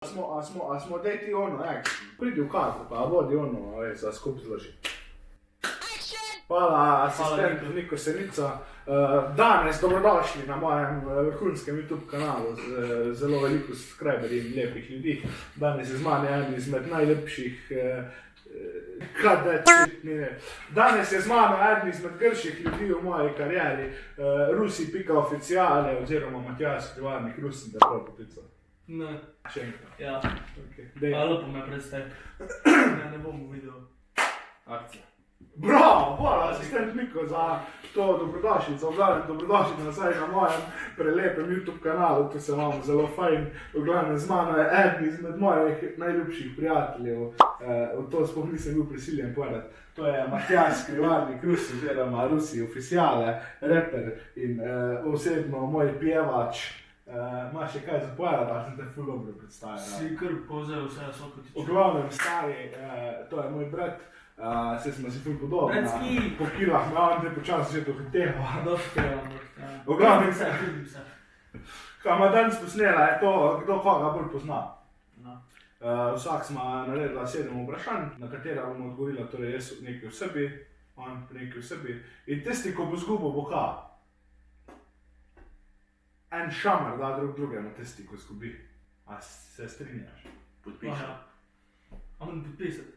A smo daj ti ono, pridi v kadru, pa vodi ono, za skupaj zloži. Hvala, asistent Niko Senica. Danes dobrodošli na mojem vrhunskem YouTube kanalu z zelo veliko subscriberji in lepih ljudi. Danes je z mani en izmed najlepših, Danes je z mano eden izmed grših ljudi v moji karieri, Rusi.oficiale oziroma Matjaž Skrivarnik, Rusin, da prav popico. Ne. Še enkrat. Ja. Okay. Lepo me predstavi. Ne bom videl. Akcija. Bravo, hvala asistent Niko za to dobrodošlico. V glavnem dobrodošli nazaj na mojem prelepem YouTube kanalu, tu se imamo zelo fajn. V glavnem z mano je eden izmed mojih najljubših prijateljev. To sploh nisem bil prisiljen povedati. To je Matjaž Skrivarnik, Rusi oziroma Rusi.oficiale, reper in osebno moj pjevač. Imaš še kaj zapovedati, ali sem te ful dobro predstavljal? Si kar povzel vse, svako ti čujem. V glavnem stari, to je moj brat, se smo si ful podobni. Bratski! Po kilah me on te počasi že dohiteva. V Vidim glavnem, se, vidim se. kaj ima danes posnela, je to, kdo koga bolj pozna. No. Vsak smo naredila 7 vprašanj, na katera bomo odgovorila, torej jaz nekaj v sebi, on nekaj v sebi. In tisti, ko bo zgubil, bo ka? En šamar da drugemu tisti, ko zgubi. A se strinjaš? Podpišem. A moram podpisati?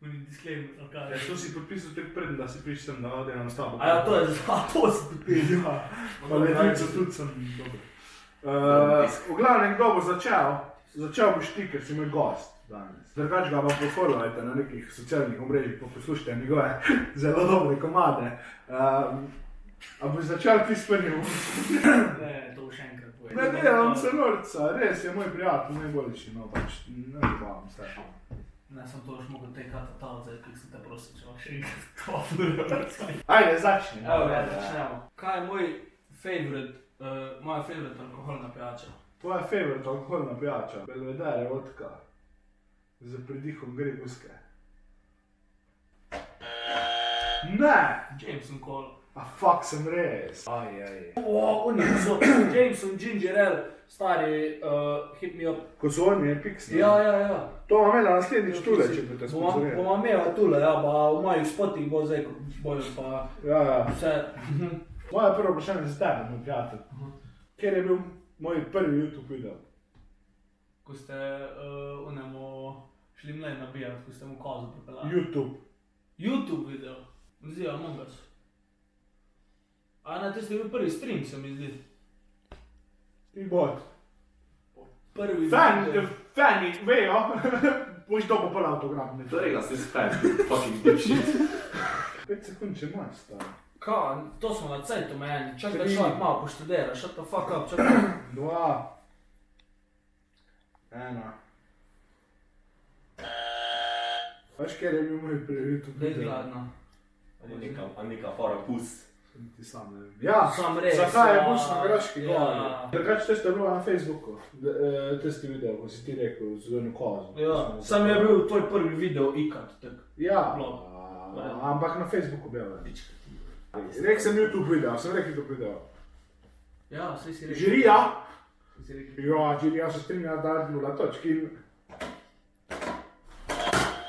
Moram disclaimer, ali kaj? Ja, to si podpisal tek preden, da si prišel sem, da delam s tabo. A ja, to je za to si podpisal. Ja, pa letvico tudi sem dobro. V glavnem, kdo bo začel? Začel boš ti, ker si moj gost danes. Drugač ga pa pofollowajte na nekih socialnih omrežjih, pa poslušajte njegove zelo dobre komade. A boš začel ti s prvim? Ne, to bo še enkrat povedal. Ne delam se norca, res je moj prijatelj najboljši, no pač ne zabavam se. Ne, sem to už mogel tej katatal, zdaj klik sem te prosil, če lahko še enkrat to povedal. Ajde, začni. Evo, ja, začnemo. Kaj je moja favorite alkoholna pijača? Tvoja favorite alkoholna pijača? Belvedere vodka. Z pridihom grebuske. Ne! Jameson Cole. A fuck, sem res. Oni so Jameson Ginger Ale, stari, hit me up. Ko so oni epiksni. Ja. To vam imela naslednjič tule, če boste sponzorirali. Bomo imela tule, ja, pa v mojih spotih bo zdaj, ko bojo pa Ja. vse. Moje prvo vprašanje za tebe, moj prijatelj. Kjer je bil moj prvi YouTube video? Ko ste onemu šli mlej nabijati, ko ste mu kozo pripeljali. YouTube video, zdi Among Us. A ne, to ste bil prvi stream, se mi zdi. Ti bot. Prvi video. Fani, vejo, boš dobo prvi autogram. Torej, da si fan, fucking dipshit. 5 sekund, če imaš, stari. Kaj, to smo na cajtu meni, čak da 3. šlak malo poštudira, shut the fuck up, čakaj. 2. 1. Veš, kjer je bil moj prvi YouTube Dej video? zgladno. A neka fora pus. Ti sam ne vem. Ja, Sam res, zakaj je ja. bus na Graški gori? Ja. Drugač teste je bilo na Facebooku, testi video, ko si ti rekel z eno kozo. Ja, sam je bil tvoj prvi video ikad, tak. Ja, Blog. ampak na Facebooku objavljam. Rekel sem YouTube video, sem rekel YouTube video. Ja, saj si rekel. Žirija? Saj si rekel. Ja, žirija se strinja, da je 0 točk in...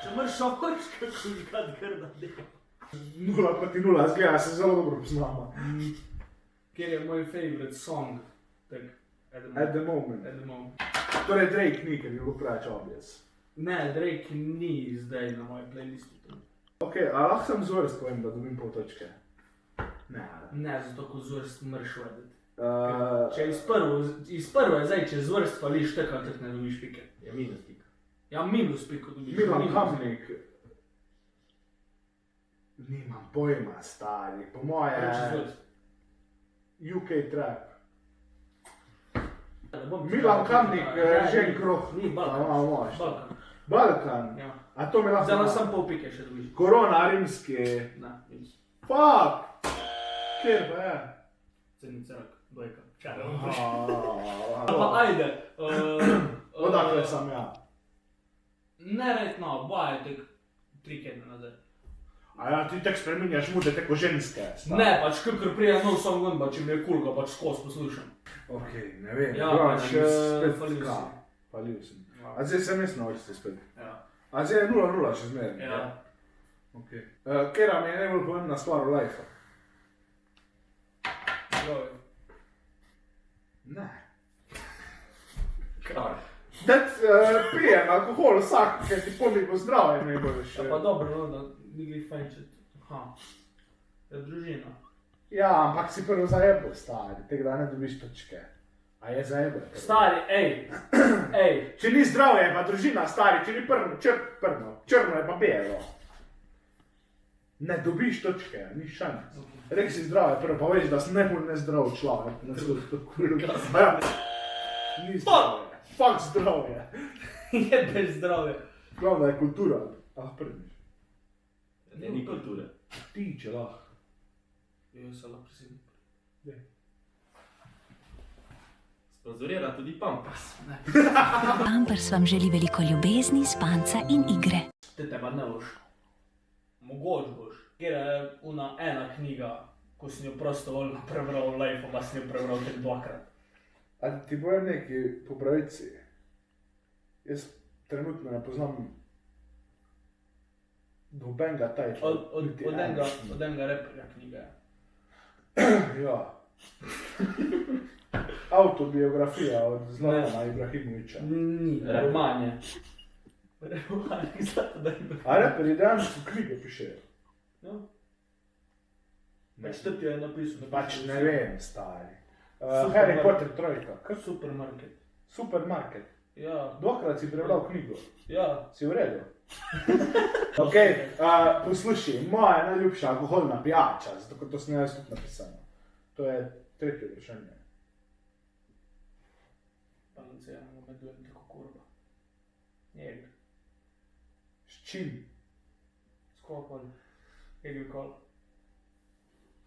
Če moraš šokoč, kako nikad grda dela. 0 proti 0, zgleda se zelo dobro poznamo. Kjer je moj favorite song, tak, At the moment. At the moment. Torej Drake ni, ker je bilo preveč obvious. Ne, Drake ni zdaj na moji playlisti. Ok, a lahko sem zvrst povem, da dobim pol točke? Ne. Ne, zato ko zvrst mrš vedeti. Uh, Če iz prve zdaj, če zvrst pališ tako, tak ne dobiš pike. Je minus pika. Ja, minus piko dobiš. Milan Minus. Kamnik. Nimam pojma, stari. Po moje Reči zvrst. UK Trap. Ne bom ti Milan dal, Kamnik, ne, Žen Kroh. Ni, Balkan. A, mož. Balkan. Balkan? Ja. A to mi lahko... Zdaj sam pol pike še dobiš. Korona rimski. Ne, minus. Fuck! Kjer pa je? Cenica rak, dvojka. Čakaj. Ah, Pa ajde. Odakle sem ja. Ne right now, boje tek 3 tedne nazaj. A ja, ti tek spreminjaš mude tako ženske. Ne, pač kakor prije nov song ven, pa če mi je cool, ga pač skos poslušam. Ok, ne vem. Ja, Glavnem, pač, spet falil ka. si. Falil sem. A zdaj sem jaz naučil spet. Ja. A zdaj je 0-0 še zmeraj. Ja. Okay. Kera mi je najbolj pomembna stvar v life? Zdravje. Ne. Kar. Da pijem alkohol vsak, ker ti pomni po zdravje najbolj še. Ja, pa dobro, no, da ni glih fajnčet. Aha. Je družina. Ja, ampak si prvo zajebel, stari, tega da ne dobiš točke. A je zajebel? Stari, ej. Če ni zdravje, je pa družina, stari, če ni črno je pa belo. Ne dobiš točke, ni šans. Rek si zdravje, prvo pa veš, da si najbolj nezdrav človek. Ja. Ni zdravje. Fak zdravje. Je bez zdravja. Glavno je kultura. Prvič. Ne, ni kulture. Ti, če lahko. Je se lahko presednik. Sponzorira tudi Pampas. Pampers vam želi veliko ljubezni, spanca in igre. Te pa ne boš. Mogoč boš. Kjer je ena knjiga, ko sem jo prostovoljno prebral v life, pa sem jo prebral tek dvakrat. A ti povem nekaj po pravici. Jaz trenutno ne poznam nobenega tajča. Od enega reperja knjiga je. Ja. Autobiografija od Zlatana Ibrahimovića. Ni, roman je. Roman je Zlatana. A reperi dejansko knjige pišejo? Ja. Pač ti je napisal. Pač ne vem, stari. Harry Potter trojka. Supermarket. Supermarket. Ja. Dvakrat si prebral knjigo. Ja. Si v redu? Ok, poslušaj, moja najljubša alkoholna pijača, zato ker to sem jaz tudi napisano. To je tretje vprašanje. Balanciramo med dvema tako kurva. Njeg. S čim? S kokoli. Eglikol.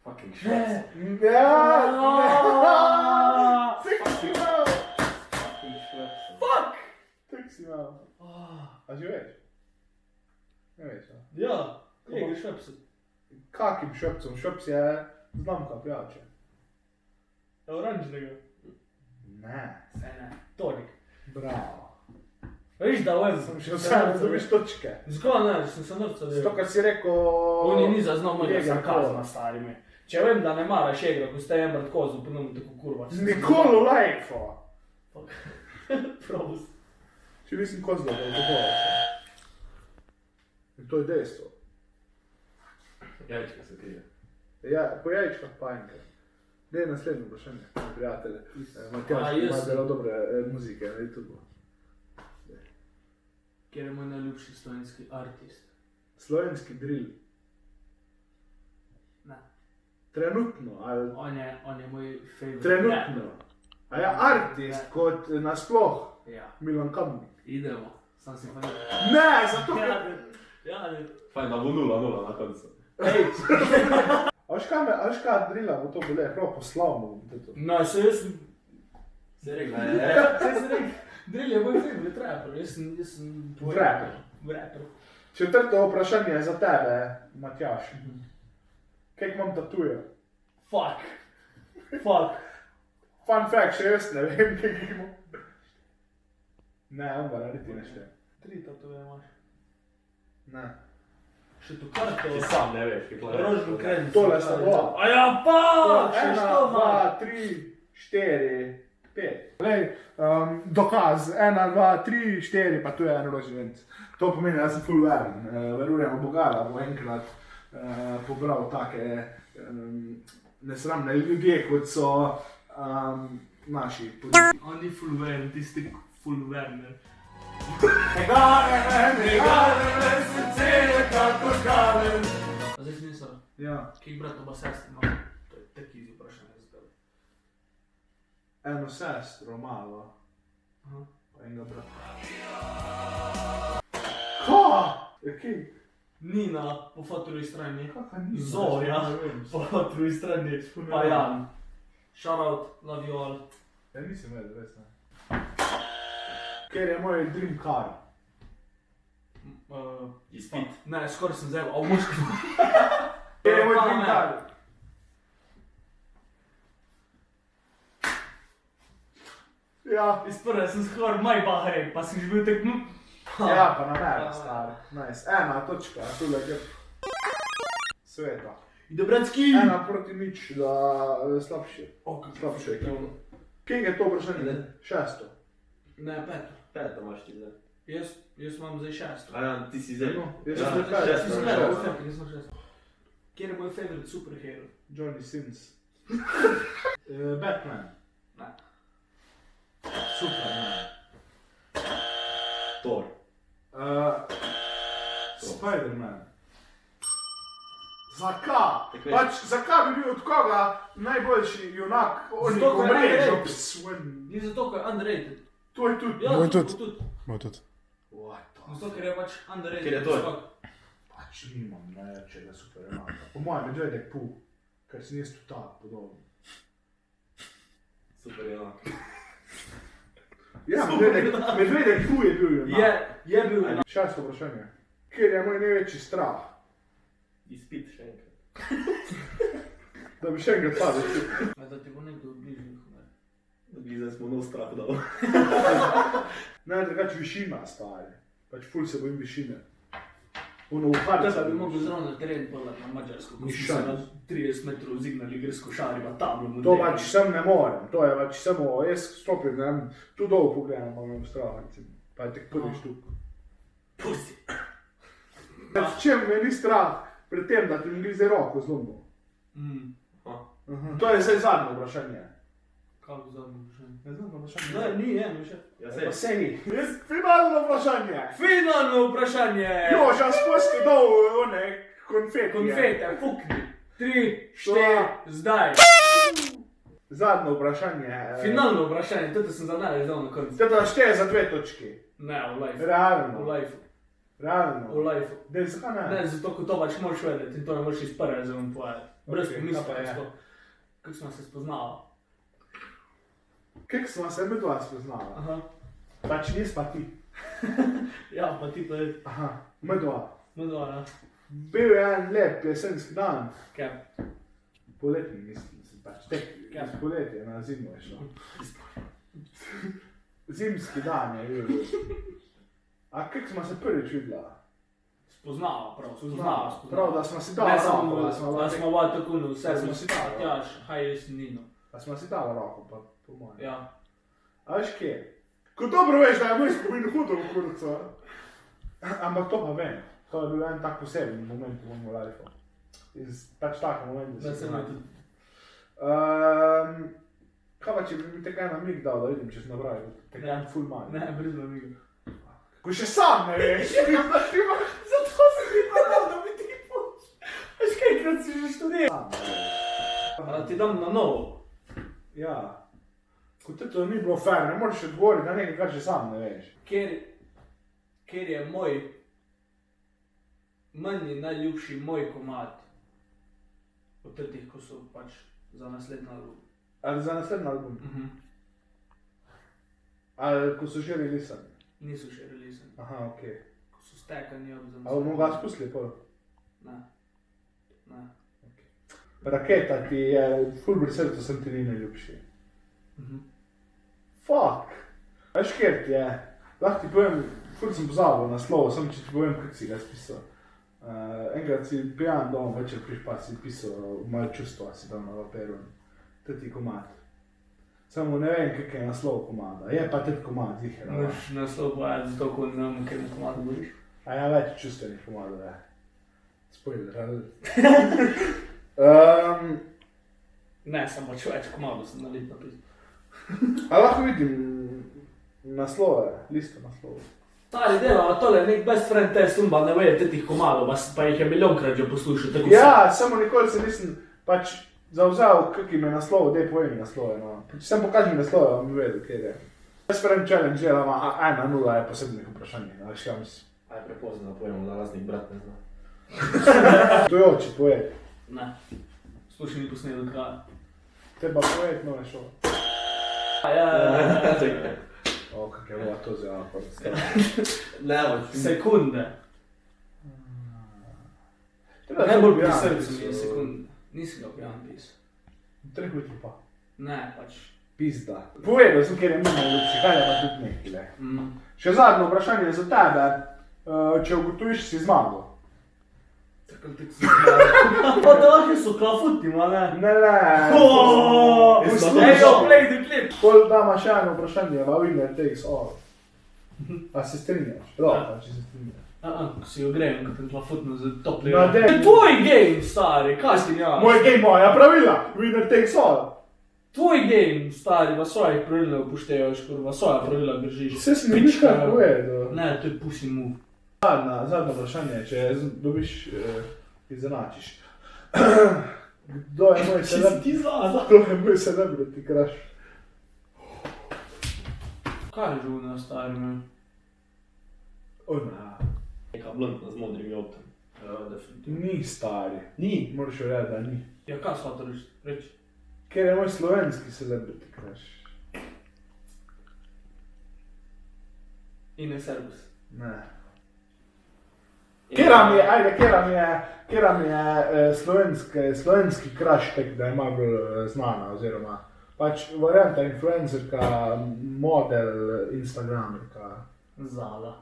Fucking shit. Ja! Fucking shit. Fuck! Tak si mal. A že veš? Ne veš, a? Ja. Egli švepsi. Kakim švepcom? Šveps je znamka pijače. Oranžnega. Ne. Se ne. Tonik. Bravo. Veš da vem. Sem še vse, da dobiš točke. Zgolj ne, sem se norca delal. Zato, kar si rekel... On je ni zaznal mojega Jeger sarkazma, Kola. starimi. Če vem, da ne maraš Egra, ko ste jemrat kozu, ponovno tako kurva. Nikoli v lajfo. Probus. Če nisem kozla, da je tako. In to je dejstvo. Jajčka se krije. Ja, po jajčkah pa enkrat. Ne, naslednje vprašanje, prijatelje. Matjaž, ki ima jaz- zelo dobre muzike na YouTube. Kjer je moj najljubši slovenski artist? Slovenski drill. Ne. Trenutno, ali... On je moj favorite. Trenutno. A je artist kot nasploh Ja. Milan Kamnik. Idemo. Sam si pa Ne, zato ker... Ja, ne. Fajn, da bo 0-0 na koncu. Ej, A veš kaj drilla bo to bile, prav poslavno bo to. no, se jaz sem... Se rekla Se sem rekel, Drill je moj favorite rapper, jaz sem... Rapper. Rapper. Četrto vprašanje je za tebe, Matjaž. Kaj imam tatuje? Fuck. Fun fact, še jaz ne vem, kaj imam. Ne, on ga naredi ne šteje. 3 tatove imaš. Ne. Še to karto. Ti sam ne veš, kaj Rožno krenci. Tole sta dva. A ja, pa! Še 1, što 2, imaš? 3, 4, 5. Glej, dokaz, 1, 2, 3, 4, pa tu je en rožni venc. To pomeni, da sem full veren. Verujem v Boga, da bo enkrat pobral take nesramne ljudje, kot so naši politiki. On ni full veren, tisti full verner. Negane me, srce je kakor kamen. A zdaj si nisem, Ja, kik brat oba sestri ima? To je tek easy vprašanje za tebe. eno sestro malo, Aha. pa enega brata. Ka? Kaj? Nina po fotovi strani, Kaka ni? Zorja Ne vem. po fotovi strani, pa Jan. Shout out, love you all. Ja, nisem vedel, res ne. Ker je moj dream car. Izpit. Ne, skoraj sem zelo, a v moški. Ker je moj Pa dream ne. car. Ja. Iz prve sem skoraj Maybach rekel, pa sem že bil tak, Ja, pa na mene, stari. Nice. 1 točka, tule je sveta. Dobratski! 1 proti 0 za slabše. Slabše ekipo. Kje je to vprašanje? 6. Ne, 5. Peto imaš ti zdaj. Jaz imam zdaj 6. A ja, ti si zdaj. Jaz Ja, sem zdaj šesto, šesto. Sem šesto. gledal, jaz sem 6. Kjer je moj favorite superhero? Johnny Sins. Batman. Ne. Superman. Thor. Spider-Man. Zakaj? Tako je. Pač, zakaj bi bil od koga najboljši junak? Oni Zato, ker je mrežo underrated. psven. Ni zato, ker je underrated. To je tudi. Ja, Moj to- tudi. tudi. Bo tudi. What the Zato, ker je pač underrated. Ker je to. skok. Pač nimam največjega superjunaka. Po mojem, Medvedek Pu, ker si nis tu tak podoben. Super, ja. Ja, Medvedek Pu je bil junak. Je bil junak. Šesto vprašanje. Kjer je moj največji strah? Izpit še enkrat. Da bi še enkrat padel. Da ti bo nekdo bližnjih. Zdaj smo nov strah dal. Ne, drugače višina, stari. Pač ful se bojim višine. Ono Da upadca pa bi mogel zraven na teren polet na Mađarsko, ko Ni smo se šans. na 30 metrov zignali gre s košarima, tablo mu To pač sem ne morem, to je pač samo, jaz stopim, ne vem, tu dol pogledam, pa imam strah, recimo. Pa je tek prvi štuk. Pusti. S čem me ni strah pred tem, da ti mi grize roko zlombo? To je zdaj zadnje vprašanje. Kako zadnje vprašanje? Ne znam vprašanje. Ne, ni, eno še. Ja, Pa sej. se ni. Jaz finalno vprašanje. Finalno vprašanje! Joža spusti dol one konfeti. Konfete, fukni. 3, 4, zdaj. Zadnje vprašanje. Finalno vprašanje, tudi sem zadnje dal na koncu. Teda šteje za 2 točki. Ne, v life. Realno. V life. V Realno. life. Dej, zakaj ne? Ne, zato ko to pač moraš vedeti in to ne moreš iz prve zelo povedati. Brez Ok, pomisla, kaj pa je? kako smo se spoznali. Kak smo se med vas spoznala? Aha. Pač nis pa ti. Ja, pa ti pa je, Aha, med dva. no dva, ja. Bil je en lep jesenski dan. Kaj? Poletni mislim, pač tek. Ja. Iz poletja na zimo je šlo. Zimski dan je bil. A kak smo se prvič videla? Spoznala, prav, spoznala. Prav, da smo si dala Ne roko. samo, Da smo da smo bila tako, no, vse Da smo smo si si dali, ja. Matjaž, haj jaz Nino. Da smo si dala roko, pa po mojem. Ja. A veš kje? Ko dobro veš, da je moj spomin hudo v kurcu. Ampak to pa vem. To je bil en tak poseben moment v mojem lifeu. Iz pač tako moment, Da se mi poznam. tudi. Kaj pa če bi mi tega na mig dal, da vidim, če sem nabral, tega Ne. en full man. Ne, brez namiga. Ko še sam ne veš, da ti imaš Zato sem ti pa dal, da mi ti poč. Veš kaj, krat si že študiral. sam. A ti dam na novo. Ja. Ko te to ni bilo fair, ne moreš odgovoriti na nekaj, kar še sam ne veš. Ker je moj, meni najljubši moj komad od teh, ko so pač za naslednji album. Ali za naslednji album? Ali ko so že releasani? Niso še releasani. Aha, okej. Ko so stekani ob za Ali bomo ga spustili pol? Ne. Ne. Raketa ti je, ful pri srcu sem ti ni najljubši. Mhm. Fuck! Veš, kjer ti je? Lahko ti povem, ful sem pozabil naslov, samo če ti povem, kako si ga spisal. Enkrat si pijan doma, večer prišpa si pisal moje čustva, si dal na papiru. To ti komad. Samo ne vem, kak je naslov komada. Je pa tudi komad, ziher. Moraš naslov povedati, zato ko ne vem, kjer mu komad govoriš. A ja, več čustvenih komadov je. Spoiler, ali? Ne, sem pač več komadov sem nalit napisal. A lahko vidim naslove, listo naslove. Stari delava tole, nek best friend test, umba ne veje teh komadov, pa jih je milijonkrat že poslušal, tako Ja, samo nikoli se nisem pač zavzel, kak im je naslov, dej povej mi naslove, no. Če sem pokaži mi naslove, bom vedel, kjer je. Best friend challenge delava 1-0 je posebnih vprašanj, a veš kaj mislim. A je prepozno, da povemo, da raznik brat ne zna. Dojoči poved, Ne, slušaj mi posnel do kraja. treba poved, no ne šlo. Ja. Čekaj. O, kak je bila to zelo predstava. Ne, boš. Sekunde. Najbolj pri srcu mi je sekunde. Nisem ga pijan pisal. 3 ujutro pa. Ne, pač Pizda. Povedal sem, ker je mimo, da psihanja pa tudi nekile. Mm. Še zadnje vprašanje za tebe. Če ugotoviš, si zmagal. Pa taki so klafuti, ma ne? Ne. Ej, jo, play the clip. Pol dama še eno vprašanje, a winner takes all. A se strinjaš? Prav, če se strinjaš. Ko si jo grejem, kot ten klafutno za top Na level. dej. To je tvoj game, stari, kaj si njaš? Moj game, moja pravila. Winner takes all. Tvoj game, stari, va svojih pravil ne upoštevaš, kurva, svoja pravila držiš. Vse si ne biš kaj povedal. Ne, to je pussy move. Zadnje vprašanje, če dobiš, izenačiš. Kdo je moj celebrity crush? Kaj je živna, stari, me? Ona. Neka blondna z modrim joptom. Ja, definitivno. Ni stari. Ni. Moraš jo reči, da ni. Ja, kaj sva to reči? Ker je moj slovenski celebrity crush. In je servus. Ne. Kera mi je slovenski crush, tak da je malo bolj znana, oziroma pač varianta influencerka, model, instagramerka. Zala.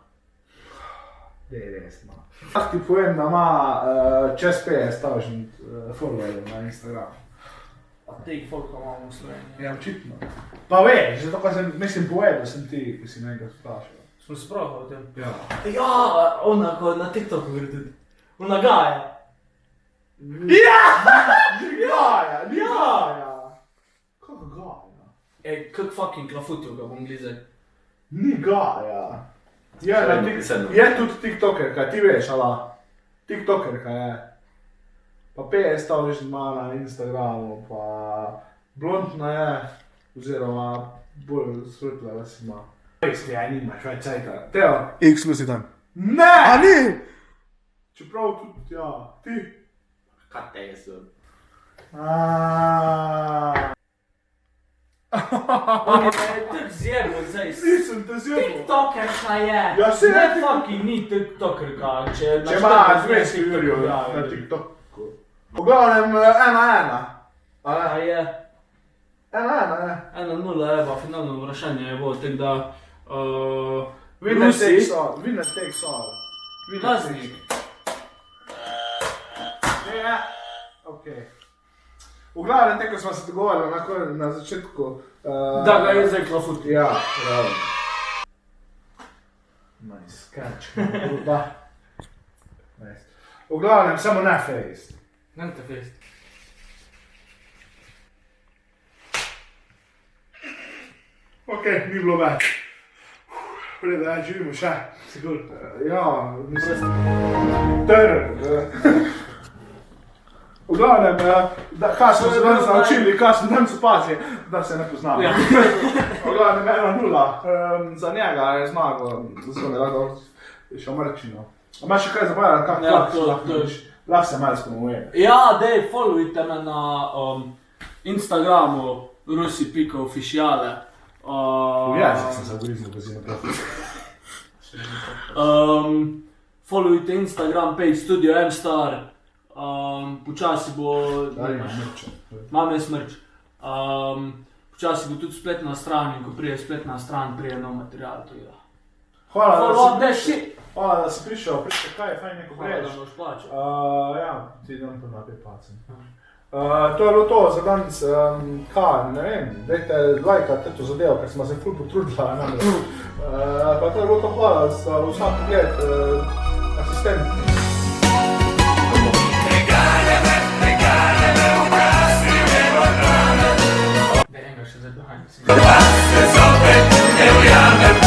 Dej resno. Jaz ti povem, da ima čez 50,000 followerjev na Instagramu. A teh folka imamo v Sloveniji. Ja, očitno. Pa veš, zato ko sem, mislim, povedal sem ti, ko si nekaj vprašal. Smo se pravili o tem. Ja. Ja, ona, ko na TikToku gre tudi. Ona Gaja. Gaja! Kako Gaja? Ej, kak fucking klafutjo ga bom glizaj. Ni Gaja. Še Je tudi tiktokerka, ti veš, ala? Tiktokerka je. Pa 50,000 ima na Instagramu, pa blondna je, oziroma bolj svetla vas ima. Res ti, nimaš več cajta. Teo? X plus je tam. Ne! A ni? Čeprav tudi, ja, ti. Kaj te je so? On je tak zjebel zdaj. Nisem te zjebal. TikTokerka je. Ja, saj ne ne, fucking ni TikTokerka. Če ima 200 jurjev na TikToku. V glavnem 1-1. A je. 1-1, ne? 1-0, evo, finalno vprašanje je bilo, tako da... Winner Rusi. takes all. Winner takes all. Laznik. Ja, okej. V glavnem, tako smo se dogovorili na začetku. Da ga je zdaj klafuti. Ja, pravno. Nice, catch. Nice. V glavnem, samo ne face. Ne te fest. Okej, ni bilo več. Preda, živimo še. Sigur. Ja, mislim. V glavnem, kaj smo se danes naučili, kaj smo danes opazili, da se ne poznamo. Ja. V glavnem 1-0, za njega je zmagal, zelo ne rado, še omrčino. A imaš še kaj zapovedati, kako Ja, lahko to- narediš? Lahko se malo spomovuje. Ja, dej, followujte me na Instagramu rusi.officiale. Jezik sem se ogriznil, ko si napravil. Followujte Instagram page Studio M-Star. Počasi bo... Daj, imam mrče. Mame smrč. Počasi bo tudi spletna stran in ko prije spletna stran, prije nov material. Hvala, Da si da si prišel, kaj je fajn neko Hvala, da priješ. boš plačal. Ja, ti dam to na pepacem. To je bilo to za danes, kaj, ne vem, dajte lajkati to zadevo, ker smo se ful potrudila, namreč. Pa to je bilo to, hvala za vsak pogled, asistent. Da enega še zdaj behind the scenes. Se zopet ne ujamem